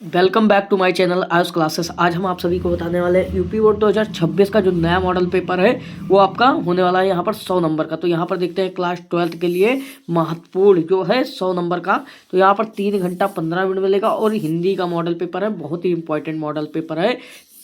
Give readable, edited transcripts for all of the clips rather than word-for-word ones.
Welcome back to my channel Ayush classes. आज हम आप सभी को बताने वाले हैं यूपी बोर्ड 2026 का जो नया मॉडल पेपर है वो आपका होने वाला है यहाँ पर 100 नंबर का। तो यहाँ पर देखते हैं क्लास 12th के लिए महत्वपूर्ण जो है 100 नंबर का। तो यहाँ पर 3 घंटा 15 मिनट मिलेगा और हिंदी का मॉडल पेपर है, बहुत ही इंपॉर्टेंट मॉडल पेपर है।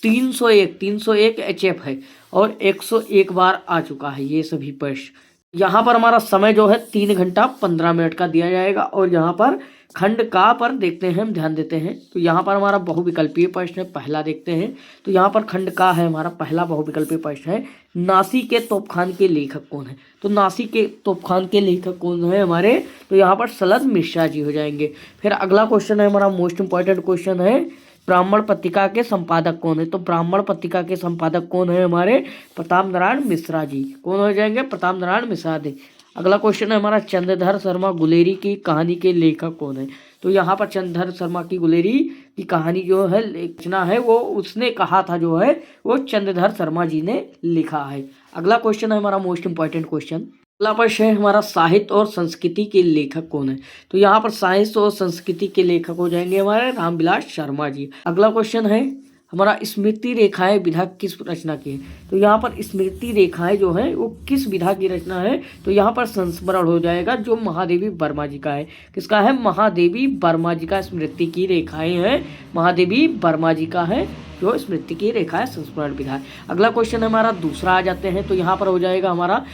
301 HF है और 101 बार आ चुका है ये सभी प्रश्न। यहाँ पर हमारा समय जो है 3 घंटा 15 मिनट का दिया जाएगा और यहाँ पर खंड का पर देखते हैं, हम ध्यान देते हैं। तो यहाँ पर हमारा बहुविकल्पीय प्रश्न है, पहला देखते हैं। तो यहाँ पर खंड का है, हमारा पहला बहुविकल्पीय प्रश्न है, नासी के तोपखान के लेखक कौन है। तो नासी के तोपखान के लेखक कौन है हमारे, तो यहाँ पर शरद मिश्रा जी हो जाएंगे। फिर अगला क्वेश्चन है हमारा मोस्ट इंपॉर्टेंट क्वेश्चन है, ब्राह्मण पत्रिका के संपादक कौन है। तो ब्राह्मण पत्रिका के संपादक कौन है हमारे, प्रताप नारायण मिश्रा जी। कौन हो जाएंगे, प्रताप नारायण मिश्रा जी। अगला क्वेश्चन है हमारा चंद्रधर शर्मा गुलेरी की कहानी के लेखक कौन है। तो यहाँ पर चंद्रधर शर्मा की गुलेरी की कहानी जो है रचना है वो उसने कहा था, जो है वो चंद्रधर शर्मा जी ने लिखा है। अगला क्वेश्चन है हमारा मोस्ट इंपॉर्टेंट क्वेश्चन, अगला प्रश्न है हमारा साहित्य और संस्कृति के लेखक कौन है। तो यहाँ पर साहित्य और संस्कृति के लेखक हो जाएंगे हमारे रामविलास शर्मा जी। अगला क्वेश्चन है हमारा स्मृति रेखाएं विधा किस रचना की है। तो यहाँ पर स्मृति रेखाएं जो है वो किस विधा की रचना है। तो यहाँ पर संस्मरण हो जाएगा, जो महादेवी वर्मा जी का है। किसका है, महादेवी वर्मा जी का स्मृति की रेखाएं हैं, महादेवी वर्मा जी का है जो स्मृति की रेखा है, संस्मरण विधा है। अगला क्वेश्चन हमारा दूसरा आ जाते हैं। तो यहाँ पर हो जाएगा हमारा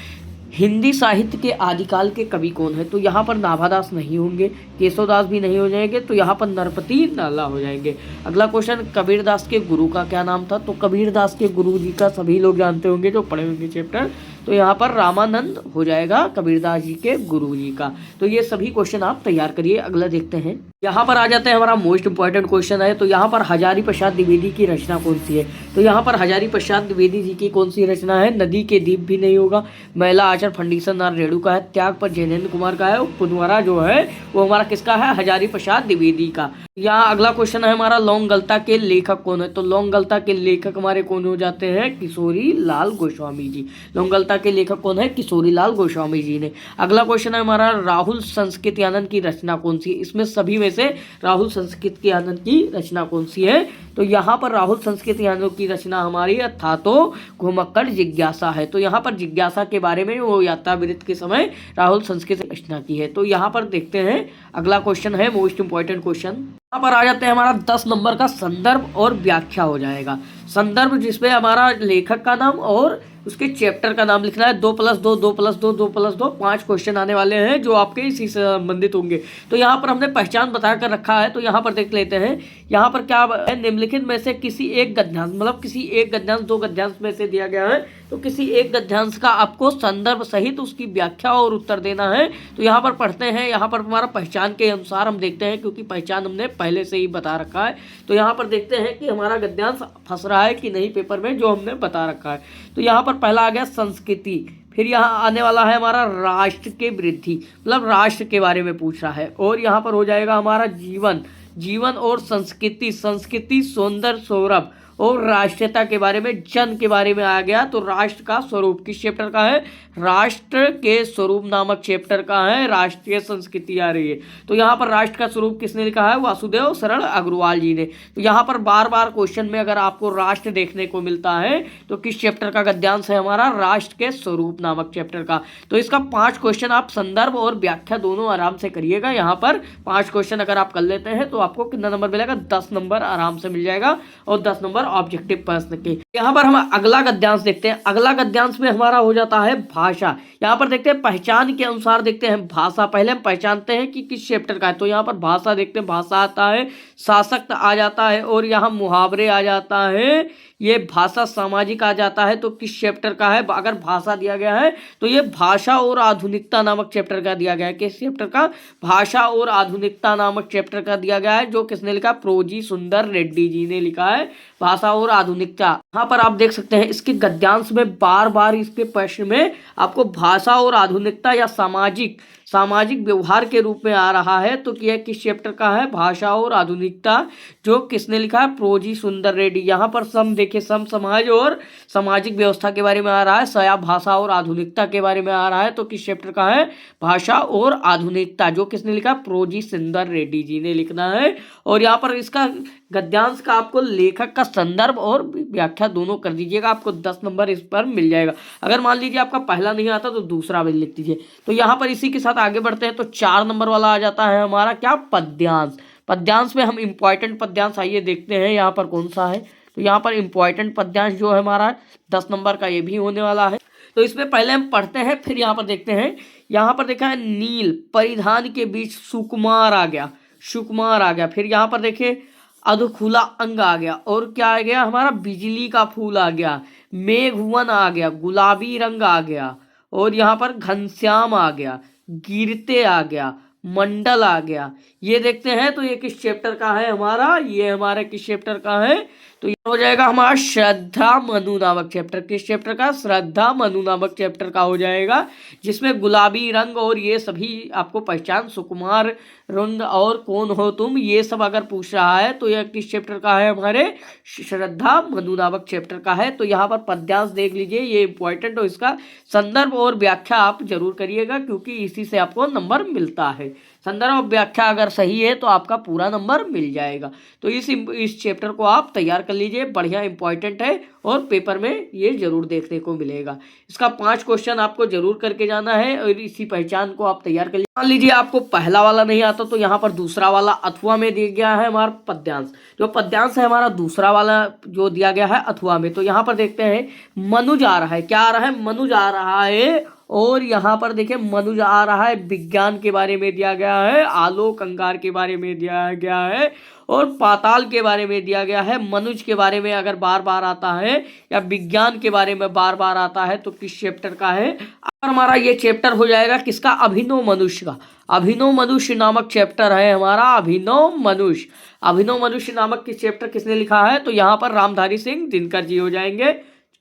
हिंदी साहित्य के आदिकाल के कवि कौन है। तो यहाँ पर नाभादास नहीं होंगे, केशवदास भी नहीं हो जाएंगे, तो यहाँ पर नरपति नाला हो जाएंगे। अगला क्वेश्चन, कबीरदास के गुरु का क्या नाम था। तो कबीरदास के गुरु जी का सभी लोग जानते होंगे जो पढ़े होंगे चैप्टर। तो यहाँ पर रामानंद हो जाएगा कबीरदास जी के गुरु जी का। तो ये सभी क्वेश्चन आप तैयार करिए। अगला देखते हैं, यहाँ पर आ जाते हैं हमारा मोस्ट इंपॉर्टेंट क्वेश्चन है। तो यहाँ पर हजारी प्रसाद द्विवेदी की रचना कौन सी है। तो यहाँ पर हजारी प्रसाद द्विवेदी जी की कौन सी रचना है, नदी के दीप भी नहीं होगा, महिला आचर फंडीसन नाथ रेणु का है, त्याग पर जैनेन्द्र कुमार का है, और पुनवरा जो है वो हमारा किसका है, हजारी प्रसाद द्विवेदी का। यहाँ अगला क्वेश्चन है हमारा लौंग गलता के लेखक कौन है। तो लौंग गलता के लेखक हमारे कौन हो जाते हैं, किशोरी लाल गोस्वामी जी। लौंग गलता के लेखक कौन है, किशोरी लाल गोस्वामी जी ने। अगला क्वेश्चन है हमारा राहुल संस्कृत आनंद की रचना कौन सी है। इसमें सभी में से राहुल संस्कृत आनंद की रचना कौन सी है। तो यहाँ पर राहुल संस्कृत आनंद की रचना हमारी था तो घुमक्कड़ जिज्ञासा है। तो यहाँ पर जिज्ञासा के बारे में वो यात्रावृत्त के समय राहुल संस्कृत रचना की है। तो यहाँ पर देखते हैं अगला क्वेश्चन है मोस्ट इंपॉर्टेंट क्वेश्चन। यहाँ पर आ जाते हैं हमारा 10 नंबर का संदर्भ और व्याख्या हो जाएगा। संदर्भ जिसमें हमारा लेखक का नाम और उसके चैप्टर का नाम लिखना है। 2+2 2+2 2+2 5 क्वेश्चन आने वाले हैं जो आपके इसी से संबंधित होंगे। तो यहाँ पर हमने पहचान बता कर रखा है। तो यहाँ पर देख लेते हैं, यहाँ पर क्या है, निम्नलिखित में से किसी एक गद्यांश, मतलब किसी एक गद्यांश, दो गद्यांश में से दिया गया है। तो किसी एक गद्यांश का आपको संदर्भ सहित उसकी व्याख्या और उत्तर देना है। तो यहाँ पर पढ़ते हैं, यहाँ पर हमारा पहचान के अनुसार हम देखते हैं, क्योंकि पहचान हमने पहले से ही बता रखा है। तो यहाँ पर देखते हैं कि हमारा गद्यांश फंस रहा है कि नहीं पेपर में, जो हमने बता रखा है। तो यहाँ पर पहला आ गया संस्कृति, फिर यहाँ आने वाला है हमारा राष्ट्र के वृद्धि, मतलब राष्ट्र के बारे में पूछ रहा है। और यहाँ पर हो जाएगा हमारा जीवन, जीवन और संस्कृति, संस्कृति सौंदर्य सौरभ और राष्ट्रीयता के बारे में, जन के बारे में आ गया। तो राष्ट्र का स्वरूप किस चैप्टर का है, राष्ट्र के स्वरूप नामक चैप्टर का है, राष्ट्रीय संस्कृति आ रही है। तो यहाँ पर राष्ट्र का स्वरूप किसने लिखा है, वासुदेव शरण अग्रवाल जी ने। तो यहाँ पर बार बार क्वेश्चन में अगर आपको राष्ट्र देखने को मिलता है तो किस चैप्टर का गद्यांश है हमारा, राष्ट्र के स्वरूप नामक चैप्टर का। तो इसका 5 क्वेश्चन आप संदर्भ और व्याख्या दोनों आराम से करिएगा। यहाँ पर 5 क्वेश्चन अगर आप कर लेते हैं तो आपको कितना नंबर मिलेगा, 10 नंबर आराम से मिल जाएगा, और 10 नंबर ऑब्जेक्टिव प्रश्न के। यहाँ पर हम अगला गद्यांश देखते हैं। अगला गद्यांश में हमारा हो जाता है भाषा। यहाँ पर देखते हैं पहचान के अनुसार देखते हैं भाषा। पहले हम पहचानते हैं कि किस चैप्टर का है। तो यहाँ पर भाषा देखते हैं, भाषा आता है, शासक आ जाता है, और यहाँ मुहावरे आ जाता है, ये भाषा सामाजिक आ जाता है। तो किस चैप्टर का है, अगर भाषा दिया गया है तो ये भाषा और आधुनिकता नामक चैप्टर का दिया गया है। किस चैप्टर का, भाषा और आधुनिकता नामक चैप्टर का दिया गया है, जो किसने लिखा, प्रोजी सुंदर रेड्डी जी ने लिखा है, भाषा और आधुनिकता। यहाँ पर आप देख सकते हैं इसके गद्यांश में बार बार इसके प्रश्न में आपको भाषा और आधुनिकता या सामाजिक सामाजिक व्यवहार के रूप में आ रहा है। तो यह किस चैप्टर का है? भाषा और आधुनिकता, जो किसने लिखा है? प्रोजी सुंदर रेड्डी। यहाँ पर सम देखिए, सम समाज और सामाजिक व्यवस्था के बारे में आ रहा है, सया भाषा और आधुनिकता के बारे में आ रहा है। तो किस चैप्टर का है? भाषा और आधुनिकता, जो किसने लिखा? प्रोजी सुंदर रेड्डी जी ने लिखना है। और यहाँ पर इसका गद्यांश का आपको लेखक का संदर्भ और व्याख्या दोनों कर दीजिएगा, आपको 10 नंबर इस पर मिल जाएगा। अगर मान लीजिए आपका पहला नहीं आता तो दूसरा भी लिख दीजिए। तो यहाँ पर इसी के साथ आगे बढ़ते हैं। तो 4 नंबर वाला आ जाता है हमारा क्या? पद्यांश। पद्यांश में हम इंपॉर्टेंट पद्यांश आइए देखते हैं यहाँ पर कौन सा है। तो यहाँ पर इंपॉर्टेंट पद्यांश जो है हमारा 10 नंबर का, ये भी होने वाला है। तो इसमें पहले हम पढ़ते हैं, फिर यहाँ पर देखते हैं। यहाँ पर देखा है नील परिधान के बीच सुकुमार आ गया, सुकुमार आ गया। फिर यहाँ पर देखिए अधखुला अंग आ गया, और क्या आ गया हमारा? बिजली का फूल आ गया, मेघवन आ गया, गुलाबी रंग आ गया, और यहाँ पर घनश्याम आ गया, गिरते आ गया, मंडल आ गया। ये देखते हैं तो ये किस चैप्टर का है हमारा? ये हमारा किस चैप्टर का है? तो ये हो जाएगा हमारा श्रद्धा मनु नामक चैप्टर। किस चैप्टर का? श्रद्धा मनु नामक चैप्टर का हो जाएगा, जिसमें गुलाबी रंग और ये सभी आपको पहचान, सुकुमार रंग और कौन हो तुम, ये सब अगर पूछ रहा है तो यह किस चैप्टर का है? हमारे श्रद्धा मनु नामक चैप्टर का है। तो यहाँ पर पद्यांश देख लीजिए, ये इंपॉर्टेंट, और इसका संदर्भ और व्याख्या आप जरूर करिएगा, क्योंकि इसी से आपको नंबर मिलता है। संदर्भ और व्याख्या अगर सही है तो आपका पूरा नंबर मिल जाएगा। तो इस चैप्टर को आप तैयार कर लीजिए, बढ़िया इंपॉर्टेंट है और पेपर में ये जरूर देखने को मिलेगा। इसका 5 क्वेश्चन आपको जरूर करके जाना है, और इसी पहचान को आप तैयार कर लीजिए। मान लीजिए आपको पहला वाला नहीं आता तो यहाँ पर दूसरा वाला अथवा में दिया गया है हमारा पद्यांश। जो पद्यांश है हमारा दूसरा वाला जो दिया गया है अथवा में, तो यहाँ पर देखते हैं मनुज आ रहा है। क्या आ रहा है? मनुज आ रहा है। और यहाँ पर देखिए मनुज आ रहा है, विज्ञान के बारे में दिया गया है, आलोक अंगार के बारे में दिया गया है, और पाताल के बारे में दिया गया है। मनुज के बारे में अगर बार बार आता है या विज्ञान के बारे में बार बार आता है तो किस चैप्टर का है? और हमारा ये चैप्टर हो जाएगा किसका? अभिनव मनुष्य का। अभिनव मनुष्य नामक चैप्टर है हमारा, अभिनव मनुष्य। अभिनव मनुष्य नामक किस चैप्टर किसने लिखा है? तो यहाँ पर रामधारी सिंह दिनकर जी हो जाएंगे।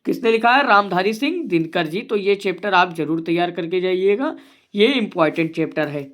किसने लिखा है? रामधारी सिंह दिनकर जी। तो ये चैप्टर आप जरूर तैयार करके जाइएगा, ये इंपॉर्टेंट चैप्टर है।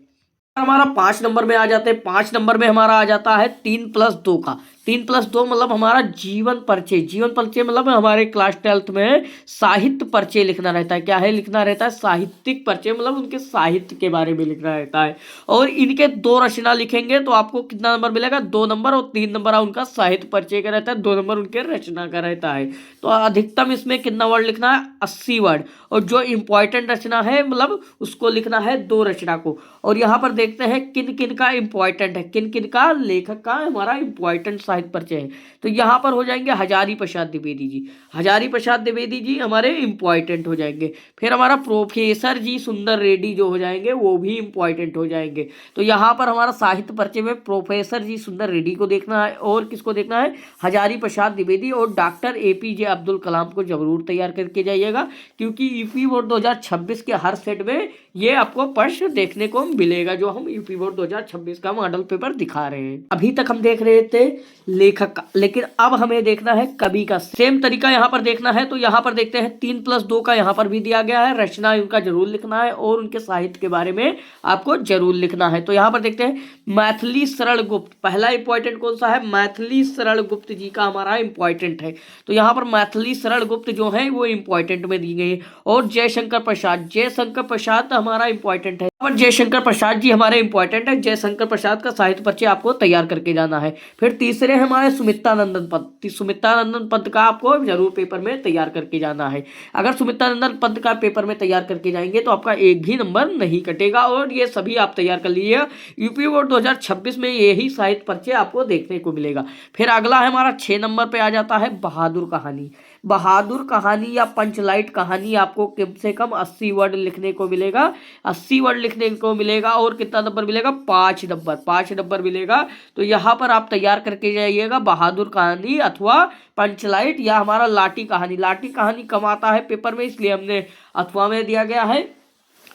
हमारा 5 नंबर में आ जाते हैं। 5 नंबर में हमारा आ जाता है 3+2 का। 3+2 मतलब हमारा जीवन परिचय। जीवन परिचय मतलब हमारे क्लास 12th में साहित्य परिचय लिखना रहता है। क्या है? लिखना रहता है साहित्यिक परिचय, मतलब उनके साहित्य के बारे में लिखना रहता है। और इनके 2 रचना लिखेंगे तो आपको कितना नंबर मिलेगा? 2 नंबर। और 3 नंबर उनका साहित्य परिचय का रहता है, 2 नंबर उनके रचना का रहता है। तो अधिकतम इसमें कितना वर्ड लिखना है? 80 वर्ड। और जो इंपॉर्टेंट रचना है मतलब उसको लिखना है 2 रचना को। और यहाँ पर देखते हैं किन किन का इंपॉर्टेंट है, किन किन का लेखक का हमारा इंपॉर्टेंट साहित्य परिचय है। तो यहाँ पर हो जाएंगे हजारी प्रसाद द्विवेदी जी। हजारी प्रसाद द्विवेदी जी हमारे इंपॉर्टेंट हो जाएंगे। फिर हमारा प्रोफेसर जी सुंदर रेड्डी जो हो जाएंगे वो भी इंपॉर्टेंट हो जाएंगे। तो यहाँ पर हमारा साहित्य परिचय में प्रोफेसर जी सुंदर रेड्डी को देखना है, और किसको देखना है? हजारी प्रसाद द्विवेदी और डॉक्टर APJ अब्दुल कलाम को जरूर तैयार करके जाइएगा, क्योंकि यूपी बोर्ड 2026 के हर सेट में ये आपको प्रश्न देखने को मिलेगा, जो हम यूपी बोर्ड 2026 का मॉडल पेपर दिखा रहे हैं। अभी तक हम देख रहे थे लेखक का, लेकिन अब हमें देखना है कवि का। सेम तरीका यहाँ पर देखना है। तो यहाँ पर देखते हैं 3+2 का यहाँ पर भी दिया गया है, रचना उनका जरूर लिखना है और उनके साहित्य के बारे में आपको जरूर लिखना है। तो यहाँ पर देखते हैं मैथिली शरण गुप्त। पहला इंपॉर्टेंट कौन सा है? मैथिली शरण गुप्त जी का हमारा इंपॉर्टेंट है। तो यहाँ पर मैथिली शरण गुप्त जो है वो इंपॉर्टेंट में दी गई है। और जयशंकर प्रसाद, जयशंकर प्रसाद हमारा इंपॉर्टेंट है। और जयशंकर प्रसाद जी हमारे इंपॉर्टेंट है। जयशंकर प्रसाद का साहित्य परिचय आपको तैयार करके जाना है। फिर तीसरे हमारे सुमित्रानंदन पंत। सुमित्रानंदन पंत का आपको जरूर पेपर में तैयार करके जाना है। अगर सुमित्रानंदन पंत का पेपर में तैयार करके जाएंगे तो आपका एक भी नंबर नहीं कटेगा, और ये सभी आप तैयार कर लीजिएगा। यूपी बोर्ड 2026 में यही साहित्य परिचय आपको देखने को मिलेगा। फिर अगला है हमारा 6 नंबर पे आ जाता है बहादुर कहानी। बहादुर कहानी या पंचलाइट कहानी आपको कम से कम 80 वर्ड लिखने को मिलेगा। 80 वर्ड लिखने को मिलेगा। और कितना नंबर मिलेगा? 5 नंबर। 5 नंबर मिलेगा। तो यहाँ पर आप तैयार करके जाइएगा बहादुर कहानी अथवा पंचलाइट या हमारा लाठी कहानी। लाठी कहानी कम आता है पेपर में, इसलिए हमने अथवा में दिया गया है।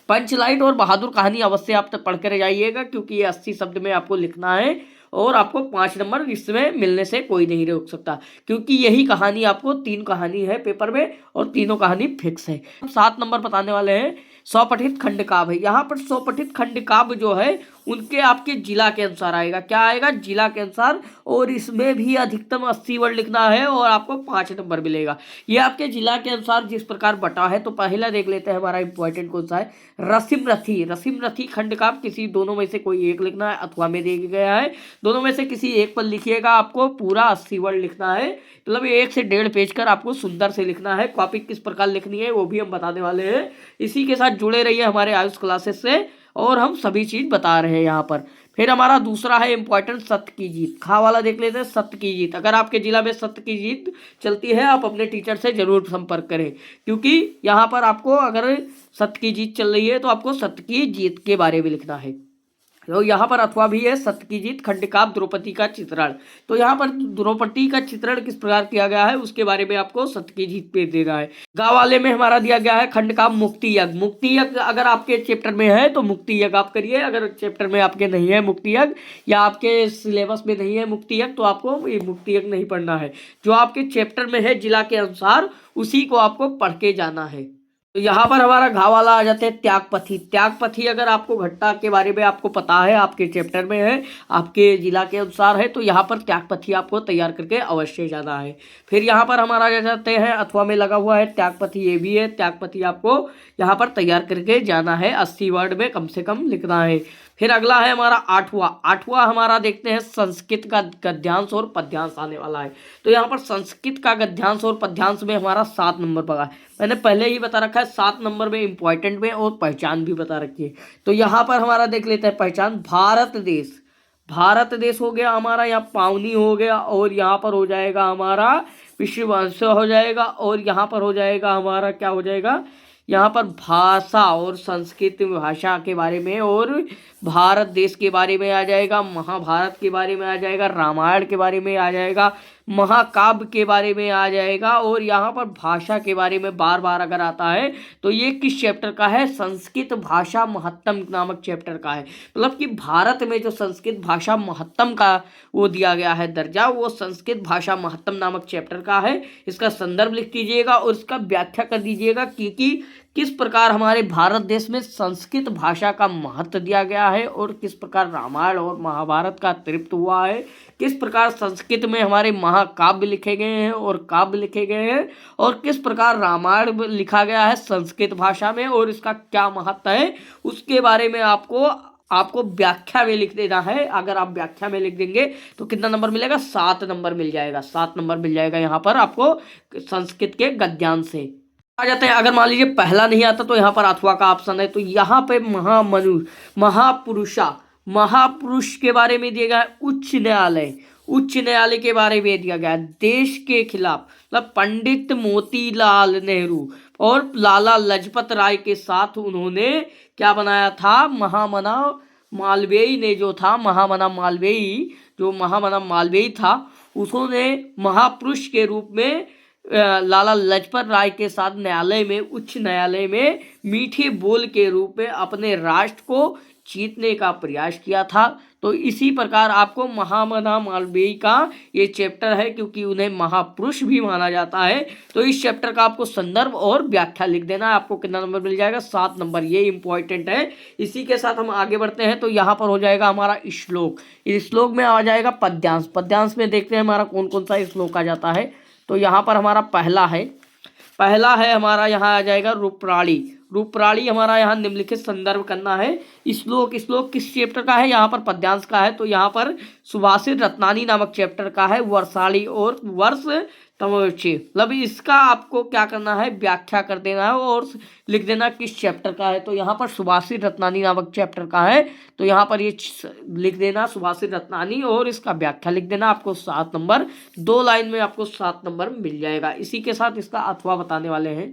पंचलाइट और बहादुर कहानी अवश्य आप तक पढ़ कर जाइएगा, क्योंकि ये 80 शब्द में आपको लिखना है, और आपको 5 नंबर इसमें मिलने से कोई नहीं रोक सकता, क्योंकि यही कहानी आपको 3 कहानी है पेपर में और तीनों कहानी फिक्स है। 7 नंबर बताने वाले हैं स्वपठित खंड काव्य है। यहाँ पर स्वपठित खंड काव्य जो है उनके आपके जिला के अनुसार आएगा। क्या आएगा? जिला के अनुसार। और इसमें भी अधिकतम 80 वर्ड लिखना है और आपको 5 नंबर मिलेगा। ये आपके जिला के अनुसार जिस प्रकार बटा है। तो पहला देख लेते हैं हमारा इंपॉर्टेंट कौन सा है। रसिम रथी। रसिम रथी खंड काव्य किसी दोनों में से कोई एक लिखना है, अथवा में दिया गया है। दोनों में से किसी एक पर लिखिएगा। आपको पूरा 80 वर्ड लिखना है, मतलब 1 से 1.5 पेज कर आपको सुंदर से लिखना है। कॉपी किस प्रकार लिखनी है वो भी हम बताने वाले हैं। इसी के साथ जुड़े रहिए हमारे आयुष क्लासेस से, और हम सभी चीज बता रहे हैं यहाँ पर। फिर हमारा दूसरा है इंपॉर्टेंट सत्य की जीत। खा वाला देख लेते हैं। सत्य की जीत, अगर आपके जिला में सत्य की जीत चलती है आप अपने टीचर से जरूर संपर्क करें, क्योंकि यहाँ पर आपको अगर सत्य की जीत चल रही है तो आपको सत्य की जीत के बारे में लिखना है। तो यहाँ पर अथवा भी है। सत्य की जीत खंड काव्य द्रौपदी का चित्रण। तो यहाँ पर द्रौपदी का चित्रण किस प्रकार किया गया है उसके बारे में आपको सत्य की जीत पे देना है। गाँव वाले में हमारा दिया गया है खंड काव्य मुक्ति यज्ञ। मुक्ति यज्ञ अगर आपके चैप्टर में है तो मुक्ति यज्ञ आप करिए। अगर चैप्टर में आपके नहीं है मुक्ति यज्ञ, या आपके सिलेबस में नहीं है मुक्ति यज्ञ, तो आपको ये मुक्ति यज्ञ नहीं पढ़ना है। जो आपके चैप्टर में है जिला के अनुसार उसी को आपको पढ़ के जाना है। तो यहाँ पर हमारा घा वाला आ जाते हैं त्यागपथी। त्यागपथी अगर आपको घट्टा के बारे में आपको पता है, आपके चैप्टर में है, आपके जिला के अनुसार है, तो यहाँ पर त्यागपथी आपको तैयार करके अवश्य जाना है। फिर यहाँ पर हमारा आ जाते हैं अथवा में लगा हुआ है त्यागपथी। ये भी है त्यागपथी आपको यहाँ पर तैयार करके जाना है। 80 वर्ड में कम से कम लिखना है। फिर अगला है हमारा आठवां हमारा देखते हैं संस्कृत का गद्यांश और पद्यांश आने वाला है। तो यहाँ पर संस्कृत का गद्यांश और पद्यांश में हमारा 7 नंबर पड़ा है। मैंने पहले ही बता रखा है 7 नंबर में इंपॉर्टेंट में, और पहचान भी बता रखी है। तो यहाँ पर हमारा देख लेते हैं पहचान। भारत देश हो गया हमारा, यहाँ पावनी हो गया, और यहाँ पर हो जाएगा हमारा विश्ववंश हो जाएगा, और यहाँ पर हो जाएगा हमारा क्या हो जाएगा, यहाँ पर भाषा और संस्कृत भाषा के बारे में, और भारत देश के बारे में आ जाएगा, महाभारत के बारे में आ जाएगा, रामायण के बारे में आ जाएगा, महाकाव्य के बारे में आ जाएगा, और यहाँ पर भाषा के बारे में बार बार अगर आता है तो ये किस चैप्टर का है? संस्कृत भाषा महत्तम नामक चैप्टर का है। मतलब कि भारत में जो संस्कृत भाषा महत्तम का वो दिया गया है दर्जा, वो संस्कृत भाषा महत्तम नामक चैप्टर का है। इसका संदर्भ लिख दीजिएगा और इसका व्याख्या कर दीजिएगा कि किस प्रकार हमारे भारत देश में संस्कृत भाषा का महत्व दिया गया है, और किस प्रकार रामायण और महाभारत का तृप्त हुआ है, किस प्रकार संस्कृत में हमारे महाकाव्य लिखे गए हैं और काव्य लिखे गए हैं, और किस प्रकार रामायण लिखा गया है संस्कृत भाषा में और इसका क्या महत्व है, उसके बारे में आपको व्याख्या में लिख देना है। अगर आप व्याख्या में लिख देंगे तो कितना नंबर मिलेगा? 7 नंबर मिल जाएगा। 7 नंबर मिल जाएगा यहाँ पर आपको संस्कृत के गद्यांश से। आ जाते हैं, अगर मान लीजिए पहला नहीं आता तो यहाँ पर अथवा का ऑप्शन है। तो यहाँ पे महापुरुष के बारे में दिया गया है। उच्च न्यायालय के बारे में दिया गया है। देश के खिलाफ, मतलब पंडित मोतीलाल नेहरू और लाला लाजपत राय के साथ उन्होंने क्या बनाया था? महामना मालवीय ने जो था, महामना मालवीय था, उसने महापुरुष के रूप में लाला लाजपत राय के साथ उच्च न्यायालय में मीठे बोल के रूप में अपने राष्ट्र को जीतने का प्रयास किया था। तो इसी प्रकार आपको महामना मालवीय का ये चैप्टर है, क्योंकि उन्हें महापुरुष भी माना जाता है। तो इस चैप्टर का आपको संदर्भ और व्याख्या लिख देना है। आपको कितना नंबर मिल जाएगा? 7 नंबर। ये इंपॉर्टेंट है। इसी के साथ हम आगे बढ़ते हैं। तो यहाँ पर हो जाएगा हमारा श्लोक। इस श्लोक में आ जाएगा पद्यांश में देखते हैं हमारा कौन कौन सा श्लोक आ जाता है। तो यहाँ पर हमारा पहला है हमारा, यहाँ आ जाएगा रूपराड़ी हमारा यहाँ निम्नलिखित संदर्भ करना है। श्लोक किस चैप्टर का है? यहाँ पर पद्यांश का है। तो यहाँ पर सुभाषित रत्नानी नामक चैप्टर का है। वर्षाली और वर्ष तमोचे, मतलब इसका आपको क्या करना है? व्याख्या कर देना है और लिख देना किस चैप्टर का है। तो यहाँ पर सुभाषित रत्नानी नामक चैप्टर का है। तो यहाँ पर ये लिख देना सुभाषित रत्नानी और इसका व्याख्या लिख देना। आपको 7 नंबर, 2 लाइन में आपको 7 नंबर मिल जाएगा। इसी के साथ इसका अथवा बताने वाले हैं।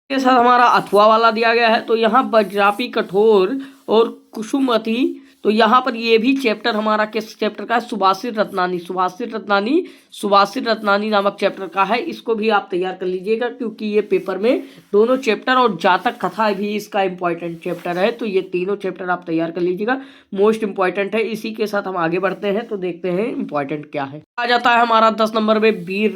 के साथ हमारा अथवा वाला दिया गया है। तो यहाँ वज्रापी कठोर और कुसुमती, तो यहाँ पर ये भी चैप्टर हमारा किस चैप्टर का है? सुभाषित रत्नानी नामक चैप्टर का है। इसको भी आप तैयार कर लीजिएगा, क्योंकि ये पेपर में दोनों चैप्टर और जातक कथा भी इसका इंपॉर्टेंट चैप्टर है। तो ये तीनों चैप्टर आप तैयार कर लीजिएगा, मोस्ट इंपॉर्टेंट है। इसी के साथ हम आगे बढ़ते हैं। तो देखते हैं इंपॉर्टेंट क्या है। आ जाता है हमारा 10 नंबर में वीर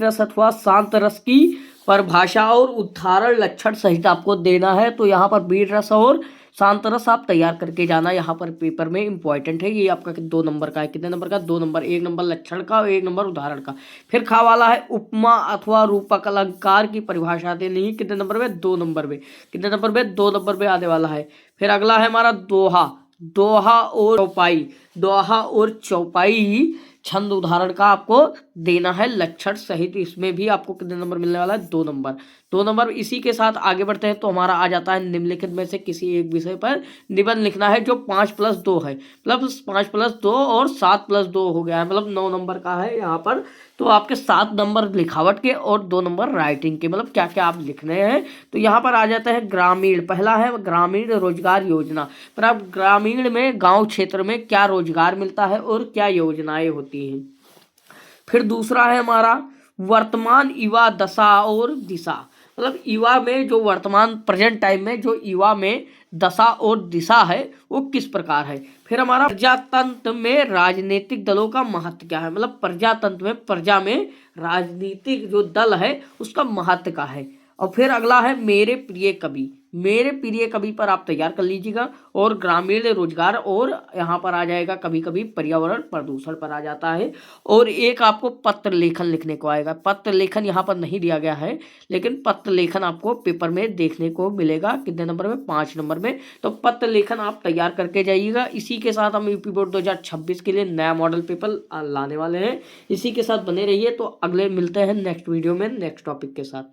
रस अथवा शांत रस की परिभाषा और उदाहरण लक्षण सहित आपको देना है। तो यहाँ पर वीर रस और शांत रस आप तैयार करके जाना, यहाँ पर पेपर में इंपॉर्टेंट है। ये आपका 2 नंबर का है। कितने नंबर का? 2 नंबर। 1 नंबर लक्षण का और 1 नंबर उदाहरण का। फिर खा वाला है उपमा अथवा रूपक अलंकार की परिभाषा देनी है। कितने नंबर में? 2 नंबर में। कितने नंबर में? 2 नंबर में आने वाला है। फिर अगला है हमारा दोहा, दोहा और चौपाई। दोहा और चौपाई छंद उदाहरण का आपको देना है लक्षण सहित। इसमें भी आपको कितने नंबर मिलने वाला है? 2 नंबर। 2 नंबर। इसी के साथ आगे बढ़ते हैं तो हमारा आ जाता है निम्नलिखित में से किसी एक विषय पर निबंध लिखना है, जो 5+2 है। मतलब 5+2 और 7+2 हो गया है, मतलब 9 नंबर का है यहाँ पर। तो आपके 7 नंबर लिखावट के और 2 नंबर राइटिंग के, मतलब क्या क्या आप लिखने हैं। तो यहाँ पर आ जाता है ग्रामीण। पहला है ग्रामीण रोजगार योजना, पर आप ग्रामीण में गांव क्षेत्र में क्या रोजगार मिलता है और क्या योजनाएं होती हैं। फिर दूसरा है हमारा वर्तमान युवा दशा और दिशा, मतलब युवा में जो वर्तमान प्रेजेंट टाइम में जो युवा में दशा और दिशा है वो किस प्रकार है। फिर हमारा प्रजातंत्र में राजनीतिक दलों का महत्व क्या है, मतलब प्रजातंत्र में प्रजा में राजनीतिक जो दल है उसका महत्व क्या है। और फिर अगला है मेरे प्रिय कवि। मेरे प्रिय कवि पर आप तैयार कर लीजिएगा। और ग्रामीण रोजगार, और यहाँ पर आ जाएगा कभी कभी पर्यावरण प्रदूषण पर आ जाता है। और एक आपको पत्र लेखन लिखने को आएगा। पत्र लेखन यहाँ पर नहीं दिया गया है, लेकिन पत्र लेखन आपको पेपर में देखने को मिलेगा। कितने नंबर में? 5 नंबर में। तो पत्र लेखन आप तैयार करके जाइएगा। इसी के साथ हम यूपी बोर्ड 2026 के लिए नया मॉडल पेपर लाने वाले हैं। इसी के साथ बने रहिए। तो अगले मिलते हैं नेक्स्ट वीडियो में नेक्स्ट टॉपिक के साथ।